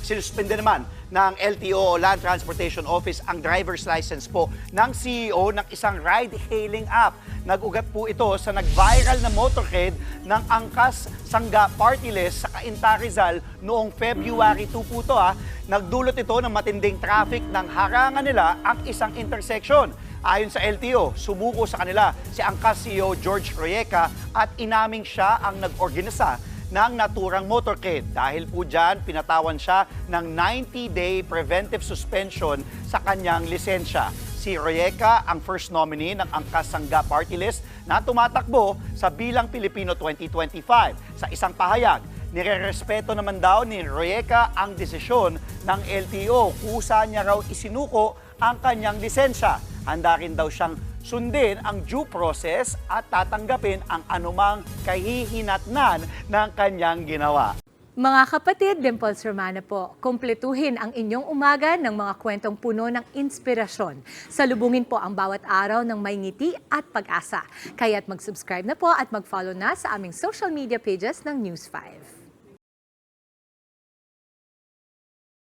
sinuspende naman ng LTO o Land Transportation Office ang driver's license po ng CEO ng isang ride-hailing app. Nag-ugat po ito sa nag-viral na motorcade ng Angkas Sangga Party List sa Cainta, Rizal noong February 2 po ito. Nagdulot ito ng matinding traffic nang harangan nila ang isang intersection. Ayon sa LTO, sumuko sa kanila si Angkas CEO George Royeca at inaming siya ang nag-organisa ng naturang motorcade. Dahil po dyan, pinatawan siya ng 90-day preventive suspension sa kanyang lisensya. Si Royeca ang first nominee ng Angkas Sangga Party List na tumatakbo sa Bilang Pilipino 2025. Sa isang pahayag, nirerespeto naman daw ni Royeca ang desisyon ng LTO. Kusa niya raw isinuko ang kanyang lisensya. Handa rin daw siyang sundin ang due process at tatanggapin ang anumang kahihinatnan ng kanyang ginawa. Mga kapatid, Dimples Romana po, kumpletuhin ang inyong umaga ng mga kwentong puno ng inspirasyon. Salubungin po ang bawat araw ng may ngiti at pag-asa. Kaya't mag-subscribe na po at mag-follow na sa aming social media pages ng News 5.